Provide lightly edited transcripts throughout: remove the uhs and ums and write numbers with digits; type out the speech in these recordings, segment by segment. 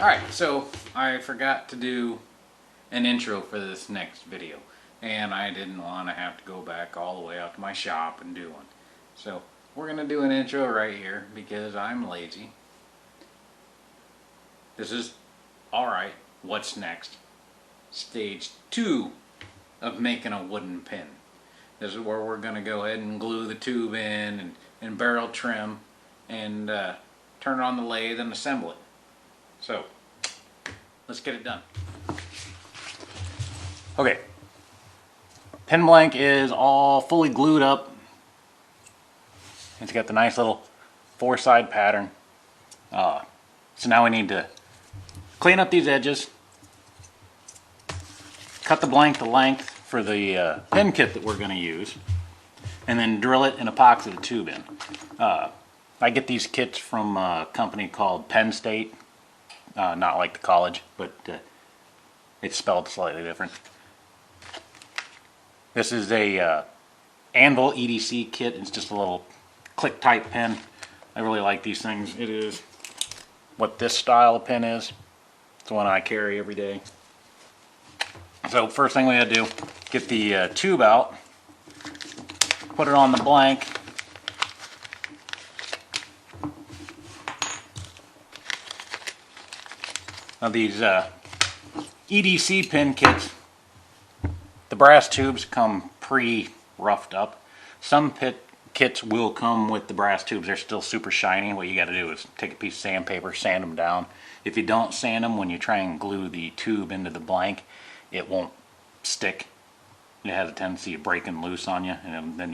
Alright, so I forgot to do an intro for this next video, and I didn't want to have to go back all the way out to my shop and do one. So we're going to do an intro right here because I'm lazy. This is alright, what's next? Stage 2 of making a wooden pin. This is where we're going to go ahead and glue the tube in and barrel trim and turn it on the lathe and assemble it. So let's get it done. Okay, pin blank is all fully glued up. It's got the nice little 4-side pattern. So now we need to clean up these edges, cut the blank to length for the pin kit that we're going to use, and then drill it and epoxy the tube in. I get these kits from a company called Penn State, not like the college, but it's spelled slightly different. This is a Anvil EDC kit. It's just a little click type pen. I really like these things. It is what this style of pen is. It's the one I carry every day. So first thing we gotta do, get the tube out, put it on the blank. Now these EDC pin kits, the brass tubes come pre-roughed up. Some kits will come with the brass tubes. They're still super shiny. What you got to do is take a piece of sandpaper, sand them down. If you don't sand them, when you try and glue the tube into the blank, it won't stick. It has a tendency of breaking loose on you, and then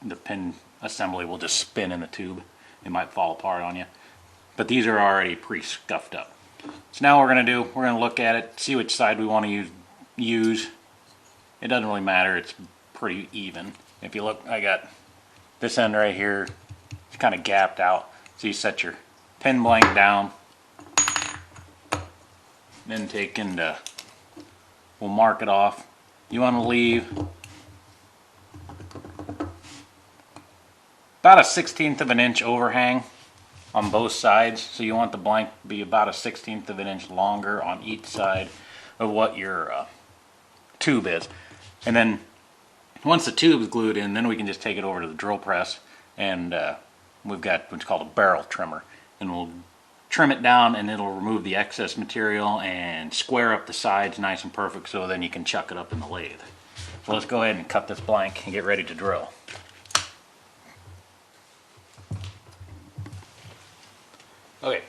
the pin assembly will just spin in the tube. It might fall apart on you. But these are already pre-scuffed up. So now what we're going to do, we're going to look at it, see which side we want to use. It doesn't really matter, it's pretty even. If you look, I got this end right here, it's kind of gapped out. So you set your pin blank down, then we'll mark it off. You want to leave about a 1/16 of an inch overhang on both sides. So you want the blank to be about a 1/16 of an inch longer on each side of what your tube is. And then once the tube is glued in, then we can just take it over to the drill press, and we've got what's called a barrel trimmer, and we'll trim it down and it'll remove the excess material and square up the sides nice and perfect, so then you can chuck it up in the lathe. So let's go ahead and cut this blank and get ready to drill. Okay,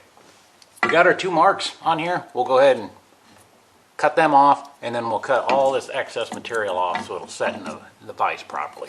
we got our 2 marks on here. We'll go ahead and cut them off, and then we'll cut all this excess material off so it'll set in the vise properly.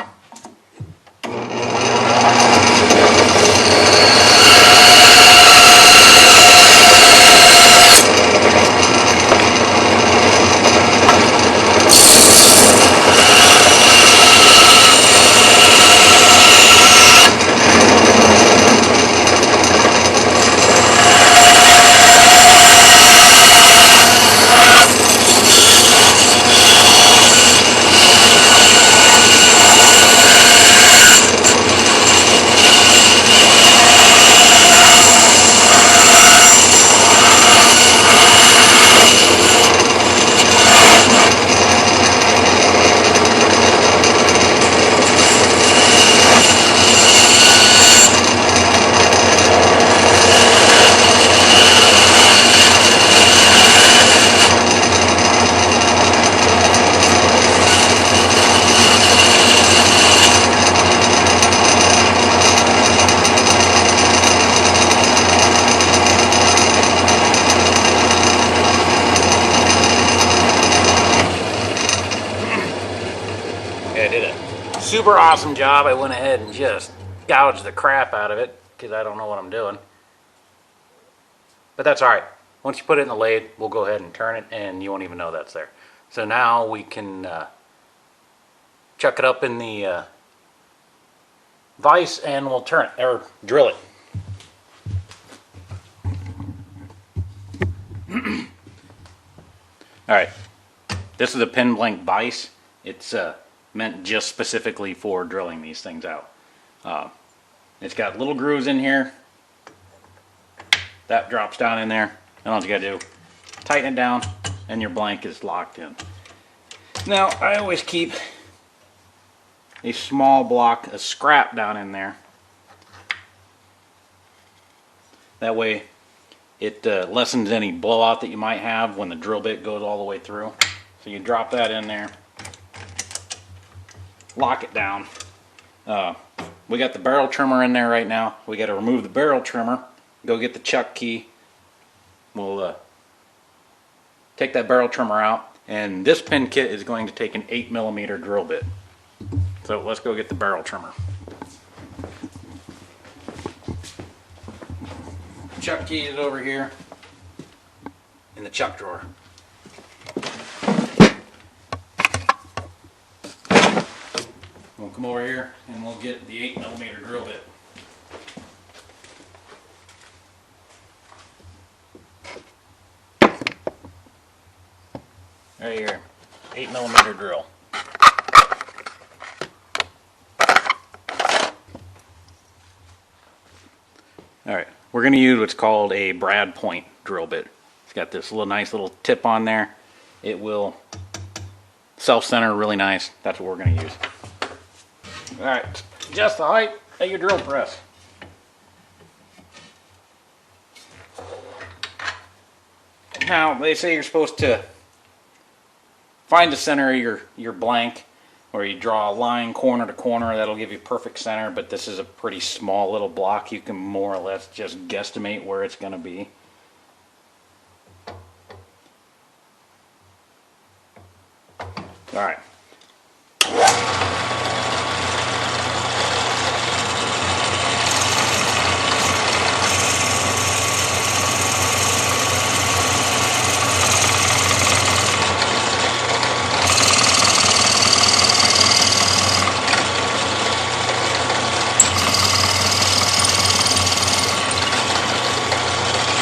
I did a super awesome job. I went ahead and just gouged the crap out of it because I don't know what I'm doing. But that's alright. Once you put it in the lathe, we'll go ahead and turn it and you won't even know that's there. So now we can chuck it up in the vise and we'll turn it, or drill it. Alright, this is a pin blank vise. It's meant just specifically for drilling these things out. It's got little grooves in here. That drops down in there. And all you gotta do, tighten it down, and your blank is locked in. Now, I always keep a small block of scrap down in there. That way it lessens any blowout that you might have when the drill bit goes all the way through. So you drop that in there, lock it down. We got the barrel trimmer in there right now. We got to remove the barrel trimmer, go get the chuck key. We'll take that barrel trimmer out, and this pin kit is going to take an 8mm drill bit. So let's go get the barrel trimmer. Chuck key is over here in the chuck drawer. We'll come over here and we'll get the 8mm drill bit. Right here, 8mm drill. Alright, we're going to use what's called a brad point drill bit. It's got this nice little tip on there. It will self-center really nice. That's what we're going to use. Alright, just the height of your drill press. Now, they say you're supposed to find the center of your blank, or you draw a line corner to corner. That'll give you perfect center, but this is a pretty small little block. You can more or less just guesstimate where it's going to be. Alright.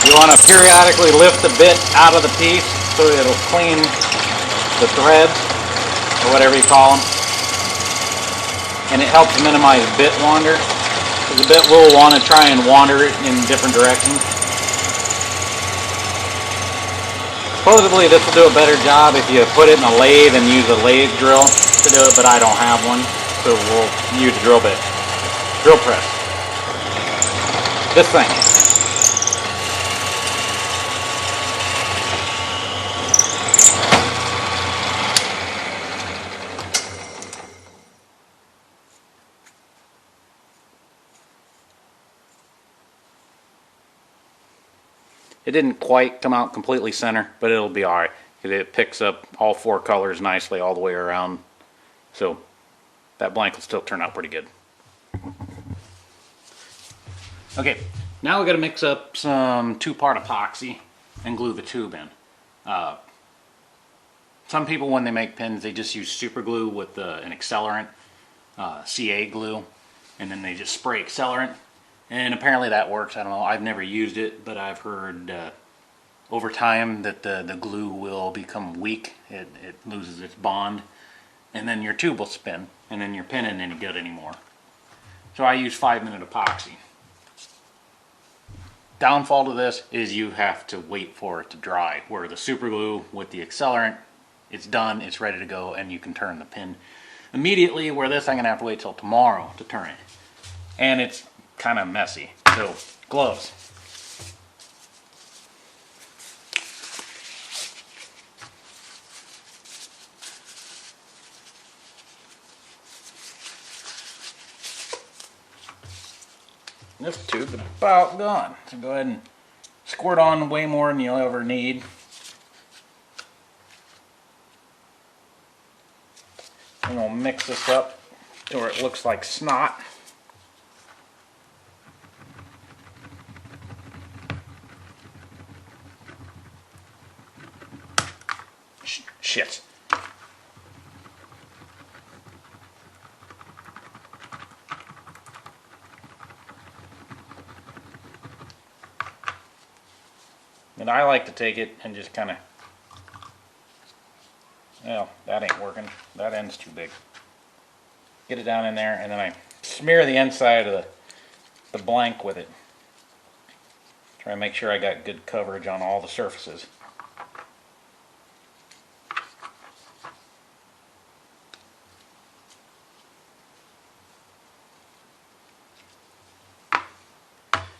You want to periodically lift the bit out of the piece so it'll clean the threads, or whatever you call them. And it helps minimize bit wander, because the bit will want to try and wander it in different directions. Supposedly this will do a better job if you put it in a lathe and use a lathe drill to do it, but I don't have one, so we'll use a drill bit. Drill press. This thing. It didn't quite come out completely center, but it'll be alright. It picks up all four colors nicely all the way around. So that blank will still turn out pretty good. Okay, now we got to mix up some 2-part epoxy and glue the tube in. Some people, when they make pins, they just use super glue with an accelerant, CA glue, and then they just spray accelerant. And apparently that works. I don't know. I've never used it, but I've heard over time that the glue will become weak. It loses its bond, and then your tube will spin, and then your pin isn't any good anymore. So I use 5-minute epoxy. Downfall to this is you have to wait for it to dry. Where the super glue with the accelerant, it's done, it's ready to go, and you can turn the pin immediately. Where this, I'm gonna have to wait till tomorrow to turn it, and it's kind of messy. So, gloves. This tube is about gone, so go ahead and squirt on way more than you'll ever need. And we'll mix this up to where it looks like snot. Shit. And I like to take it and just kind of, well, that ain't working. That end's too big. Get it down in there, and then I smear the inside of the blank with it. Try and make sure I got good coverage on all the surfaces.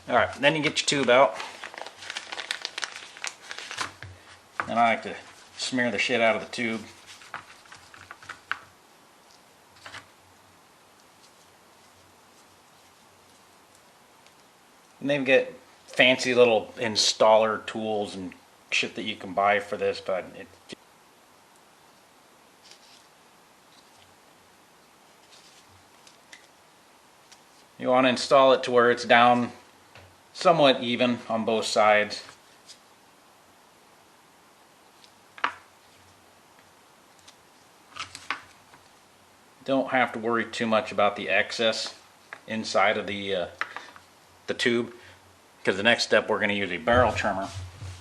Alright, then you get your tube out. And I like to smear the shit out of the tube. And they've got fancy little installer tools and shit that you can buy for this, but you want to install it to where it's down somewhat even on both sides. Don't have to worry too much about the excess inside of the tube, because the next step we're going to use a barrel trimmer,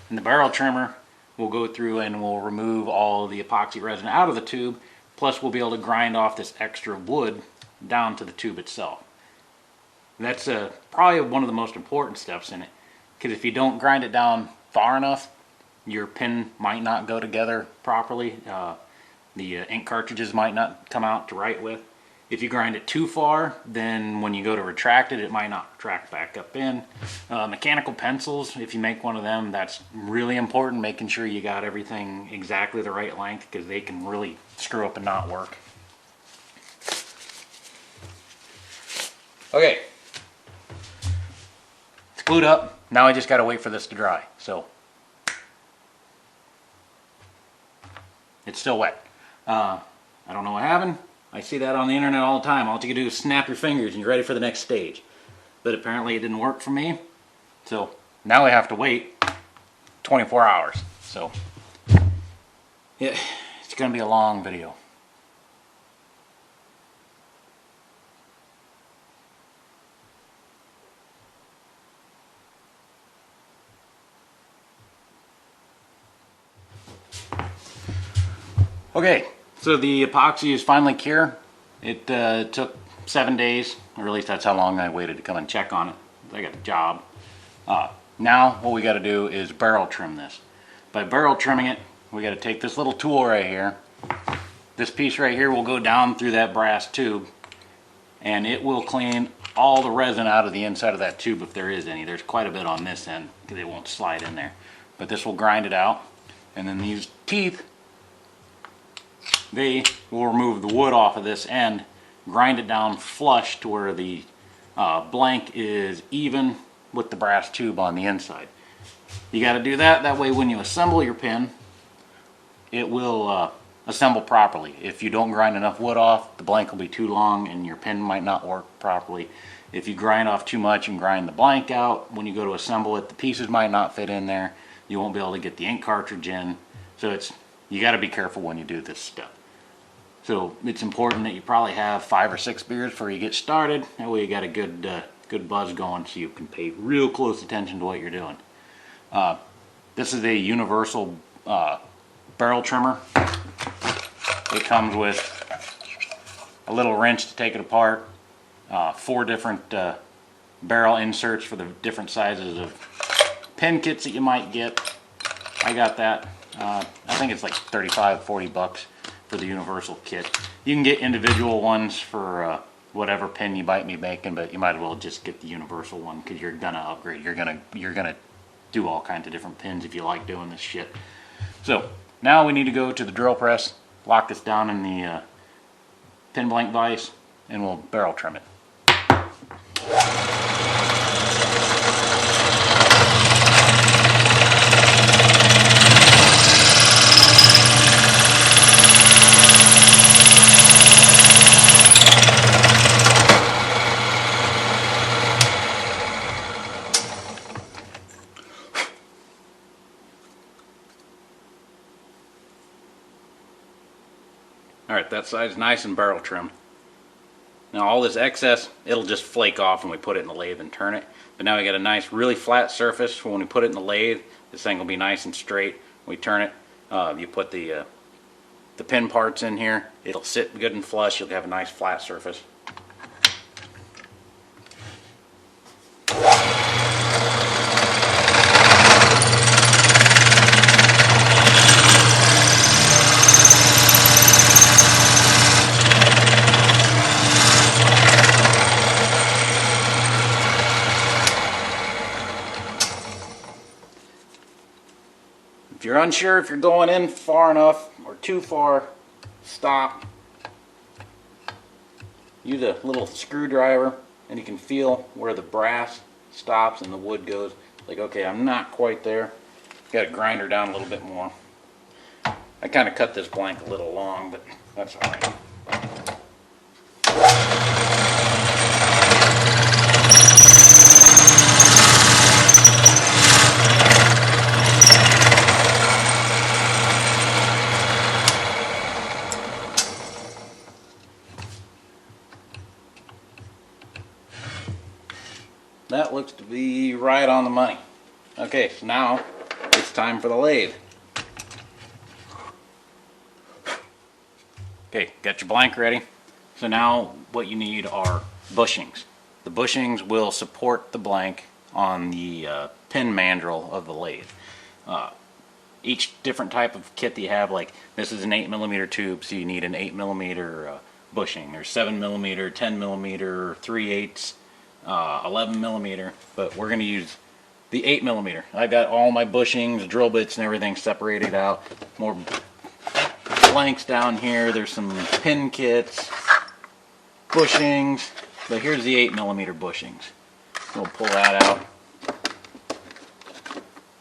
and the barrel trimmer will go through and will remove all of the epoxy resin out of the tube, plus we'll be able to grind off this extra wood down to the tube itself. That's probably one of the most important steps in it, because if you don't grind it down far enough, your pin might not go together properly. The ink cartridges might not come out to write with. If you grind it too far, then when you go to retract it, it might not retract back up in. Mechanical pencils, if you make one of them, that's really important, making sure you got everything exactly the right length, because they can really screw up and not work. Okay. Glued up. Now I just got to wait for this to dry. So it's still wet. I don't know what happened. I see that on the internet all the time. All you can do is snap your fingers and you're ready for the next stage. But apparently it didn't work for me. So now I have to wait 24 hours. So yeah, it's going to be a long video. Okay, so the epoxy is finally cured. It took 7 days, or at least that's how long I waited to come and check on it. I got the job. Now what we got to do is barrel trim this. By barrel trimming it, we got to take this little tool right here. This piece right here will go down through that brass tube, and it will clean all the resin out of the inside of that tube if there is any. There's quite a bit on this end because it won't slide in there. But this will grind it out, and then these teeth, they will remove the wood off of this end, grind it down flush to where the blank is even with the brass tube on the inside. You got to do that, that way when you assemble your pin, it will assemble properly. If you don't grind enough wood off, the blank will be too long and your pin might not work properly. If you grind off too much and grind the blank out, when you go to assemble it, the pieces might not fit in there. You won't be able to get the ink cartridge in. So you got to be careful when you do this step. So it's important that you probably have 5 or 6 beers before you get started. That way you got a good buzz going, so you can pay real close attention to what you're doing. This is a universal barrel trimmer. It comes with a little wrench to take it apart, 4 different barrel inserts for the different sizes of pin kits that you might get. I got that. I think it's like 35, 40 bucks for the universal kit. You can get individual ones for whatever pin you might be making, but you might as well just get the universal one because you're gonna upgrade. You're gonna do all kinds of different pins if you like doing this shit. So now we need to go to the drill press, lock this down in the pin blank vise, and we'll barrel trim it. Alright, that side's nice and barrel trimmed. Now all this excess, it'll just flake off when we put it in the lathe and turn it. But now we got a nice, really flat surface for when we put it in the lathe. This thing will be nice and straight. When we turn it, you put the pin parts in here. It'll sit good and flush. You'll have a nice flat surface. If you're unsure if you're going in far enough or too far, stop. Use a little screwdriver and you can feel where the brass stops and the wood goes. Like, okay, I'm not quite there. Got to grind her down a little bit more. I kind of cut this blank a little long, but that's all right. That looks to be right on the money. Okay, so now it's time for the lathe. Okay, got your blank ready. So now what you need are bushings. The bushings will support the blank on the pin mandrel of the lathe. Each different type of kit that you have, like this is an 8mm tube, so you need an 8mm bushing. There's 7mm, 10mm, 3/8, 11mm, but we're going to use the 8mm. I've got all my bushings, drill bits, and everything separated out. More blanks down here. There's some pin kits, bushings, but here's the 8mm bushings. We'll pull that out.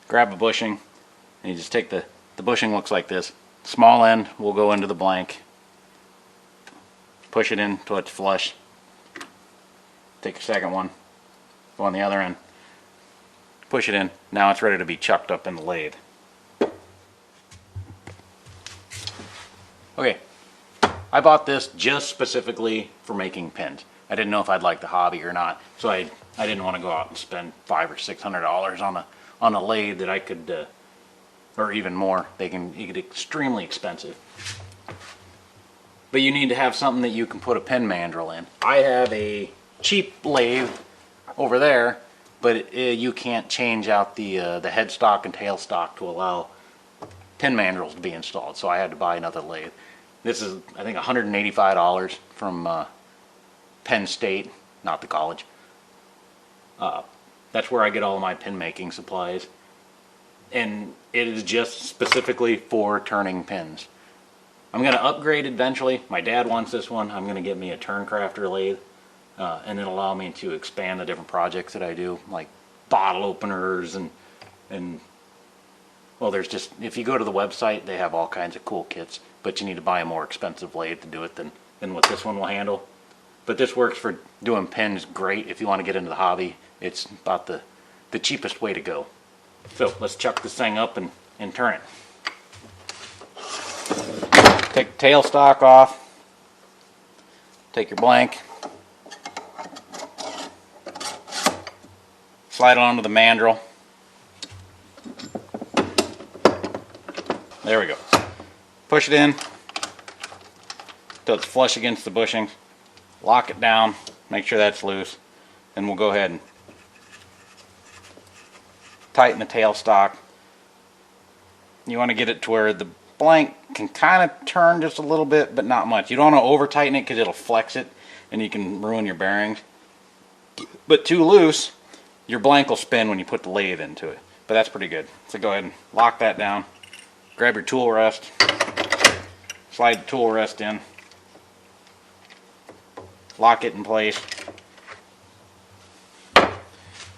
Grab a bushing, and you just take the bushing looks like this. Small end will go into the blank. Push it in till it's flush. Take a second one, go on the other end. Push it in. Now it's ready to be chucked up in the lathe. Okay, I bought this just specifically for making pins. I didn't know if I'd like the hobby or not, so I didn't want to go out and spend $500 or $600 on a lathe that I could, or even more. They can get extremely expensive. But you need to have something that you can put a pin mandrel in. I have a cheap lathe over there, but you can't change out the headstock and tailstock to allow pin mandrels to be installed, so I had to buy another lathe. This is, I think, $185 from Penn State, not the college. That's where I get all my pin making supplies, and it is just specifically for turning pins. I'm going to upgrade eventually. My dad wants this one. I'm going to get me a Turncrafter lathe, and it'll allow me to expand the different projects that I do, like bottle openers and well, there's just, if you go to the website, they have all kinds of cool kits, but you need to buy a more expensive lathe to do it than what this one will handle. But this works for doing pins great. If you want to get into the hobby, it's about the cheapest way to go. So let's chuck this thing up and turn it. Take the tailstock off. Take your blank. Slide it onto the mandrel. There we go. Push it in until it's flush against the bushings. Lock it down. Make sure that's loose. Then we'll go ahead and tighten the tailstock. You want to get it to where the blank can kind of turn just a little bit, but not much. You don't want to over tighten it because it'll flex it and you can ruin your bearings. But too loose, your blank will spin when you put the lathe into it. But that's pretty good. So go ahead and lock that down. Grab your tool rest, slide the tool rest in, lock it in place.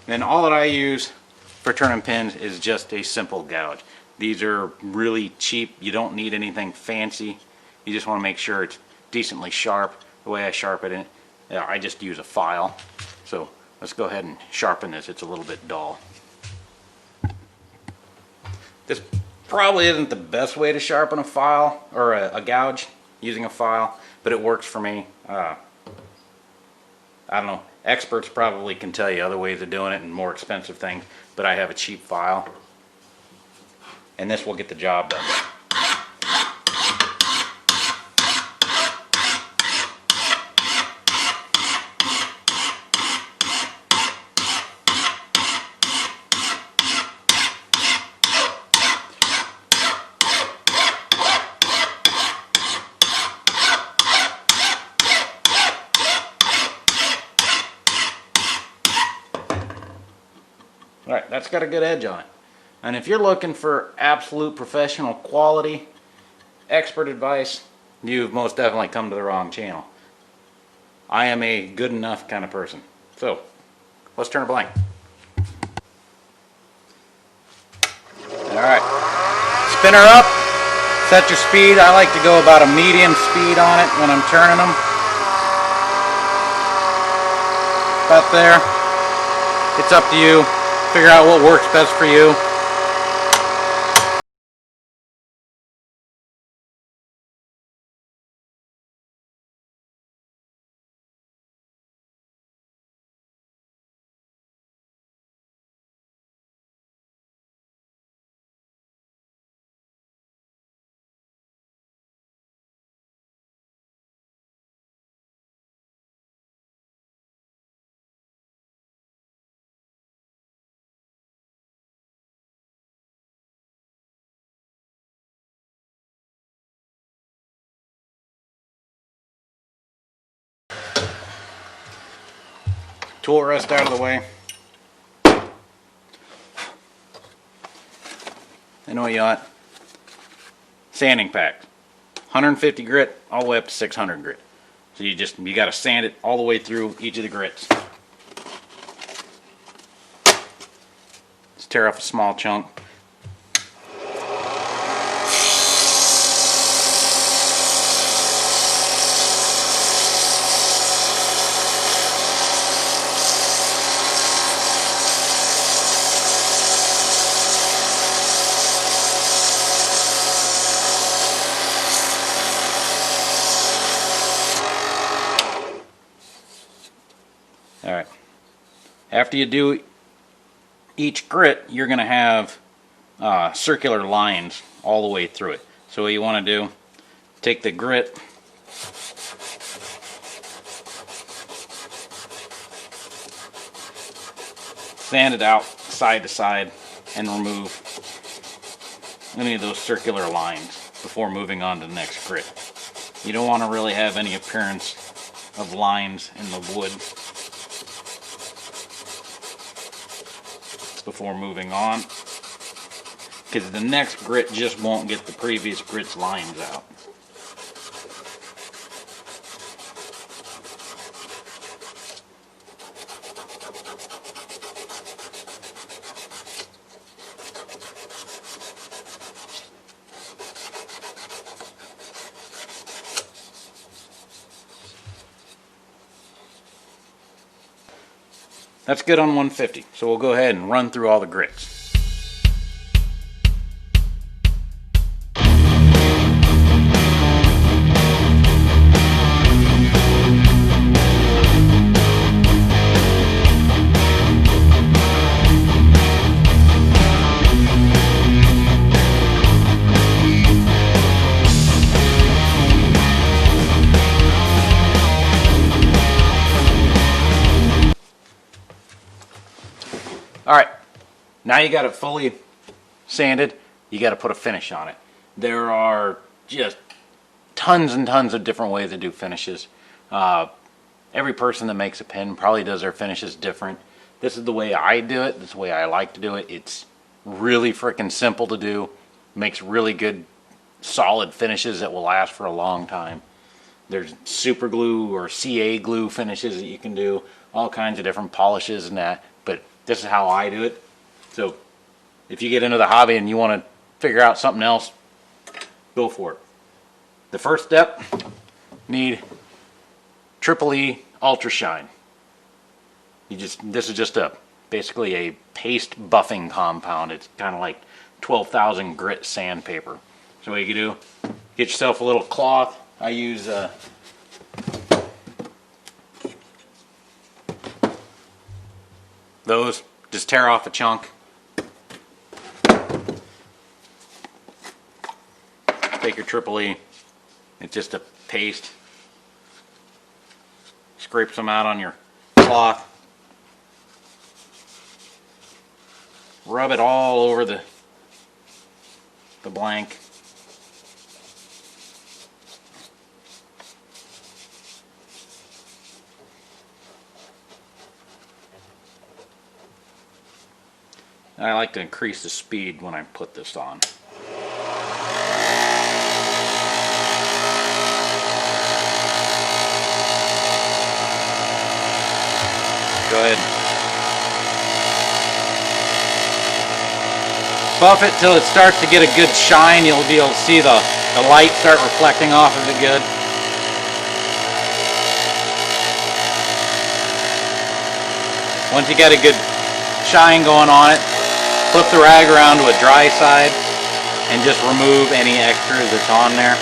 Then all that I use for turning pins is just a simple gouge. These are really cheap. You don't need anything fancy. You just want to make sure it's decently sharp. The way I sharpen it, I just use a file. So let's go ahead and sharpen this. It's a little bit dull. This probably isn't the best way to sharpen a file or a gouge using a file, but it works for me. I don't know, experts probably can tell you other ways of doing it and more expensive things, but I have a cheap file and this will get the job done. Alright, that's got a good edge on it. And if you're looking for absolute professional quality, expert advice, you've most definitely come to the wrong channel. I am a good enough kind of person. So, let's turn a blank. Alright, spin her up, set your speed. I like to go about a medium speed on it when I'm turning them. About there. It's up to you. Figure out what works best for you. Tool rest out of the way. I know what you want. Sanding pack. 150 grit all the way up to 600 grit. So you got to sand it all the way through each of the grits. Let's tear off a small chunk. Alright, after you do each grit, you're going to have circular lines all the way through it. So what you want to do, take the grit, sand it out side to side, and remove any of those circular lines before moving on to the next grit. You don't want to really have any appearance of lines in the wood before moving on, because the next grit just won't get the previous grit's lines out. That's good on 150, so we'll go ahead and run through all the grits. Alright, now you got it fully sanded, you got to put a finish on it. There are just tons and tons of different ways to do finishes. Every person that makes a pen probably does their finishes different. This is the way I do it, this is the way I like to do it. It's really freaking simple to do, makes really good solid finishes that will last for a long time. There's super glue or CA glue finishes that you can do, all kinds of different polishes and that, but this is how I do it. So if you get into the hobby and you want to figure out something else, go for it. The first step, need Triple E Ultra Shine. This is just basically a paste buffing compound. It's kind of like 12,000 grit sandpaper. So what you can do, get yourself a little cloth. I use those. Just tear off a chunk. Take your Triple E. It's just a paste. Scrape some out on your cloth. Rub it all over the blank. And I like to increase the speed when I put this on. Go ahead. Buff it till it starts to get a good shine. You'll be able to see the light start reflecting off of it good. Once you get a good shine going on it, flip the rag around to a dry side and just remove any extras that's on there.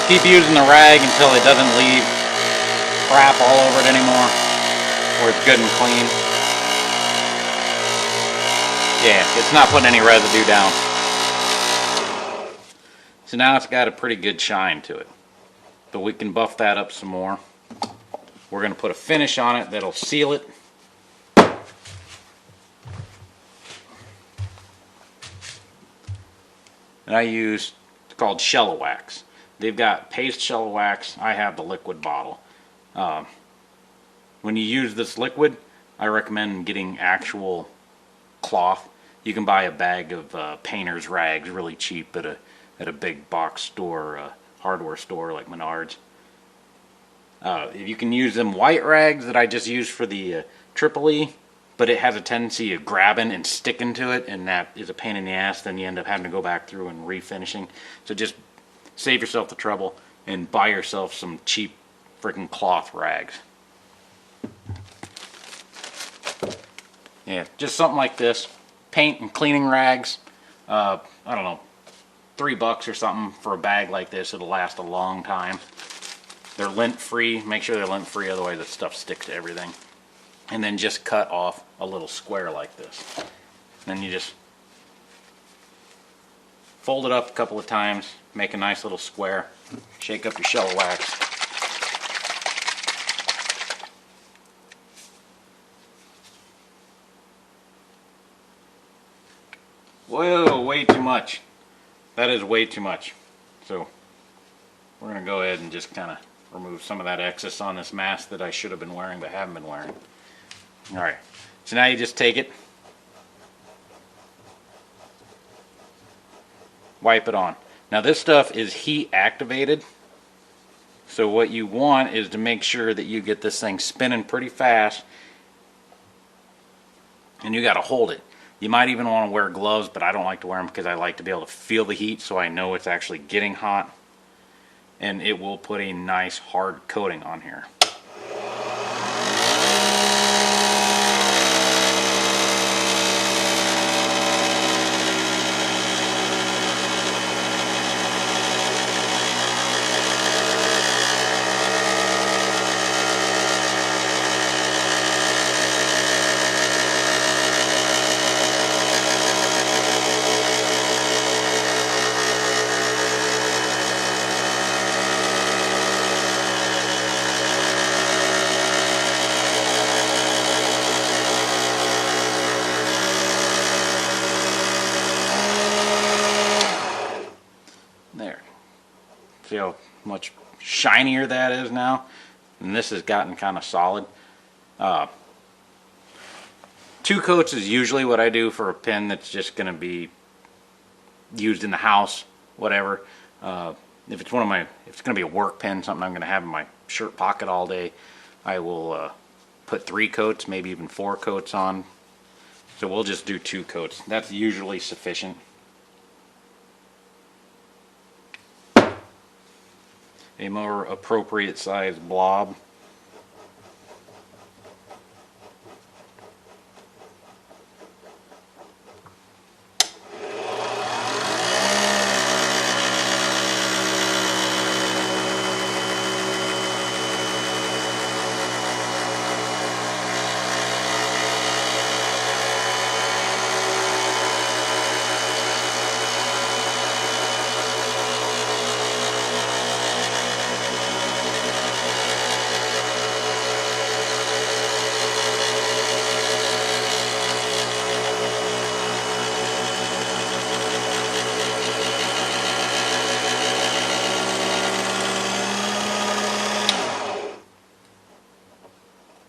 Keep using the rag until it doesn't leave crap all over it anymore, where it's good and clean. Yeah, it's not putting any residue down. So now it's got a pretty good shine to it. But we can buff that up some more. We're going to put a finish on it that'll seal it. And I use, it's called Shell Wax. They've got paste Shell Wax. I have the liquid bottle. When you use this liquid, I recommend getting actual cloth. You can buy a bag of painter's rags really cheap at a big box store, hardware store like Menards. You can use them white rags that I just use for the Triple E, but it has a tendency of grabbing and sticking to it, and that is a pain in the ass. Then you end up having to go back through and refinishing. So just save yourself the trouble and buy yourself some cheap freaking cloth rags. Yeah, just something like this. Paint and cleaning rags. I don't know, $3 or something for a bag like this. It'll last a long time. They're lint free. Make sure they're lint free, otherwise that stuff sticks to everything. And then just cut off a little square like this. Then you just fold it up a couple of times, make a nice little square, shake up your Shell Wax. Whoa, way too much. That is way too much. So we're going to go ahead and just kind of remove some of that excess on this mask that I should have been wearing but haven't been wearing. Alright, so now you just take it, wipe it on. Now this stuff is heat activated, so what you want is to make sure that you get this thing spinning pretty fast, and you got to hold it. You might even want to wear gloves, but I don't like to wear them because I like to be able to feel the heat so I know it's actually getting hot, and it will put a nice hard coating on here. There. See how much shinier that is now? And this has gotten kind of solid. 2 coats is usually what I do for a pin that's just going to be used in the house, whatever. If it's going to be a work pin, something I'm going to have in my shirt pocket all day, I will put 3 coats, maybe even 4 coats on. So we'll just do 2 coats. That's usually sufficient. A more appropriate sized blob.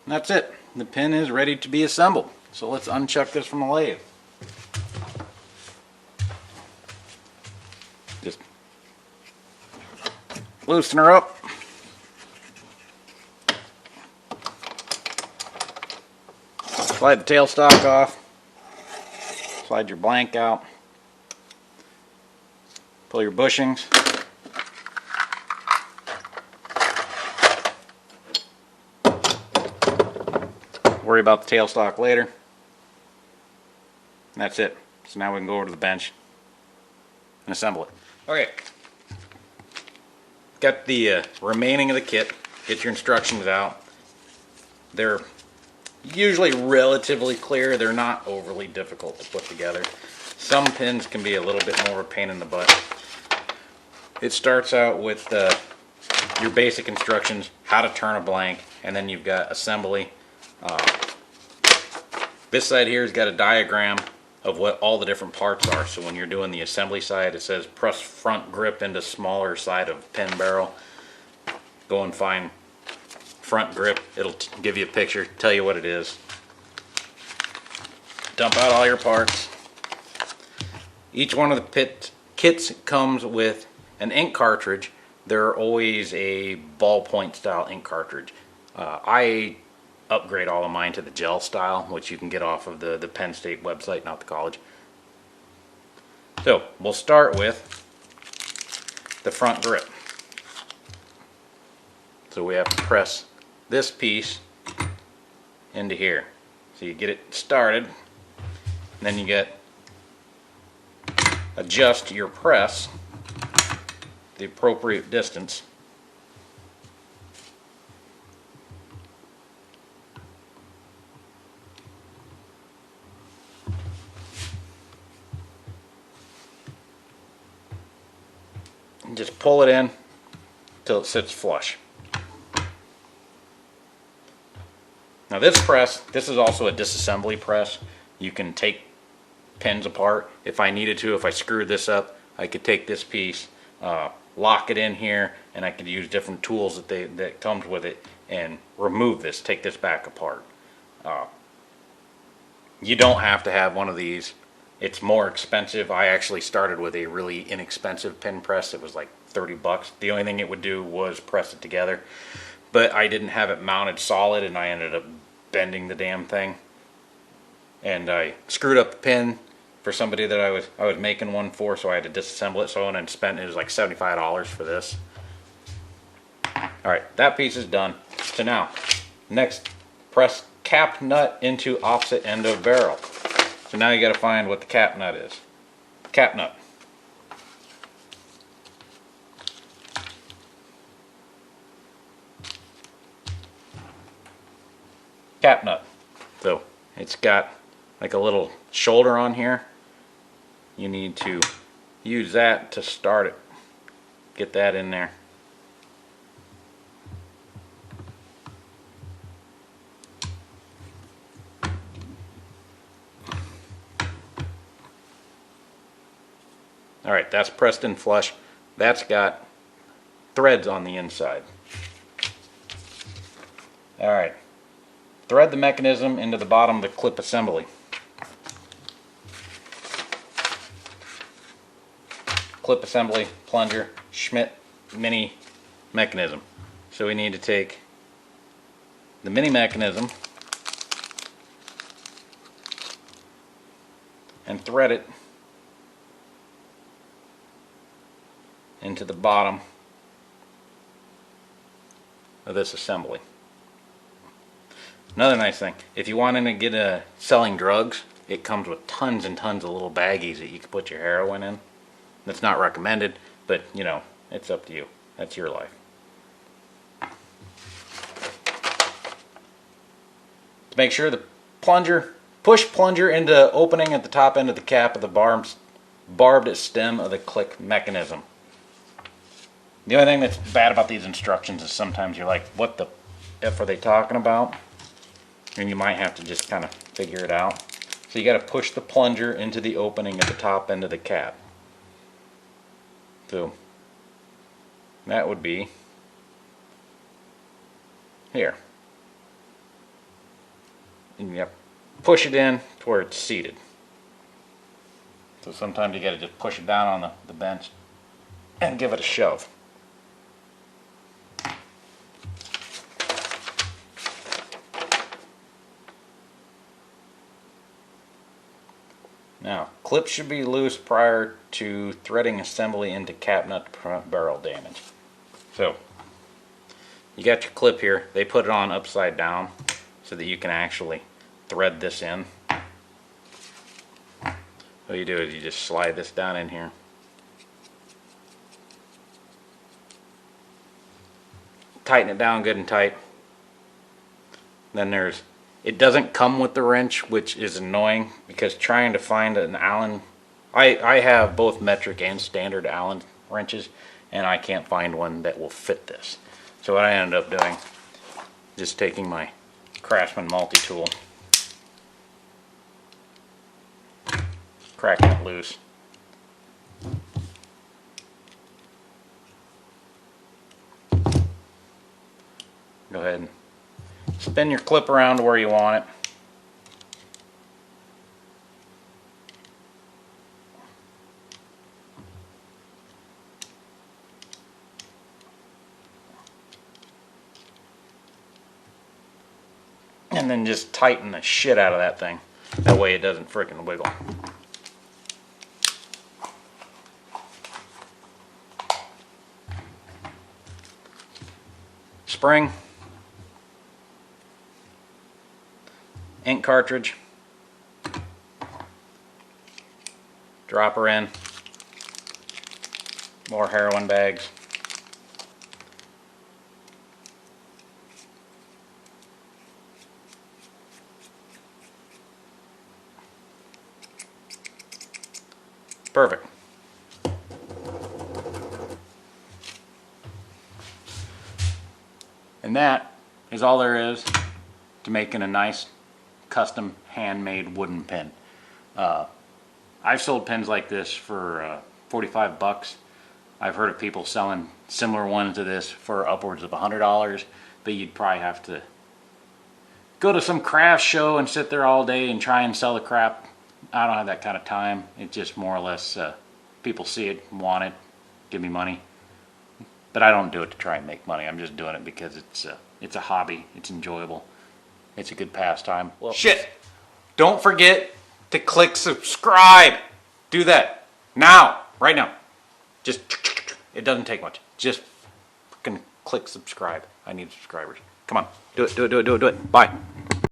And that's it. The pin is ready to be assembled. So let's unchuck this from the lathe. Just loosen her up. Slide the tailstock off. Slide your blank out. Pull your bushings. Worry about the tailstock later. And that's it. So now we can go over to the bench and assemble it. Okay. Got the remaining of the kit. Get your instructions out. They're usually relatively clear. They're not overly difficult to put together. Some pins can be a little bit more of a pain in the butt. It starts out with your basic instructions, how to turn a blank, and then you've got assembly. This side here has got a diagram of what all the different parts are. So when you're doing the assembly side, it says press front grip into smaller side of pin barrel. Go and find front grip. It'll give you a picture, tell you what it is. Dump out all your parts. Each one of the kits comes with an ink cartridge. They're always a ballpoint style ink cartridge. I upgrade all of mine to the gel style, which you can get off of the Penn State website, not the college. So we'll start with the front grip. So we have to press this piece into here. So you get it started, and then you adjust your press the appropriate distance. And just pull it in until it sits flush. Now this press, this is also a disassembly press. You can take pins apart. If I needed to, if I screwed this up, I could take this piece, lock it in here, and I could use different tools that comes with it and remove this, take this back apart. You don't have to have one of these. It's more expensive. I actually started with a really inexpensive pin press. It was like 30 bucks. The only thing it would do was press it together. But I didn't have it mounted solid, and I ended up bending the damn thing. And I screwed up the pin for somebody that I was making one for, so I had to disassemble it. So I went and spent, it was like $75 for this. Alright, that piece is done. So now, next, press cap nut into opposite end of barrel. So now you got to find what the cap nut is. Cap nut. Cap nut. So it's got like a little shoulder on here. You need to use that to start it. Get that in there. Alright, that's pressed in flush. That's got threads on the inside. Alright, thread the mechanism into the bottom of the clip assembly. Clip assembly, plunger, Schmidt mini mechanism. So we need to take the mini mechanism and thread it into the bottom of this assembly. Another nice thing, if you want to get selling drugs, it comes with tons and tons of little baggies that you can put your heroin in. That's not recommended, but you know, it's up to you. That's your life. To make sure the plunger, push plunger into opening at the top end of the cap of the barbed stem of the click mechanism. The only thing that's bad about these instructions is sometimes you're like, what the F are they talking about? And you might have to just kind of figure it out. So you got to push the plunger into the opening at the top end of the cap. So that would be here. and you push it in to where it's seated. So sometimes you got to just push it down on the bench and give it a shove. Now, clips should be loose prior to threading assembly into cap nut to prevent barrel damage. So, you got your clip here. They put it on upside down so that you can actually thread this in. What you do is you just slide this down in here. Tighten it down good and tight. Then it doesn't come with the wrench, which is annoying because trying to find an Allen, I have both metric and standard Allen wrenches, and I can't find one that will fit this. So what I ended up doing, just taking my Craftsman multi-tool, cracking it loose. Go ahead and spin your clip around to where you want it. And then just tighten the shit out of that thing. That way it doesn't frickin' wiggle. Spring. Ink cartridge, dropper in, more heroin bags, perfect. And that is all there is to making a nice custom handmade wooden pin. I've sold pins like this for 45 bucks. I've heard of people selling similar ones to this for upwards of $100, but you'd probably have to go to some craft show and sit there all day and try and sell the crap. I don't have that kind of time. It's just more or less people see it, want it, give me money. But I don't do it to try and make money. I'm just doing it because it's a hobby. It's enjoyable. It's a good pastime. Well, shit! Don't forget to click subscribe. Do that now, right now. Just, it doesn't take much. Just fucking click subscribe. I need subscribers. Come on, do it, do it, do it, do it, do it. Bye.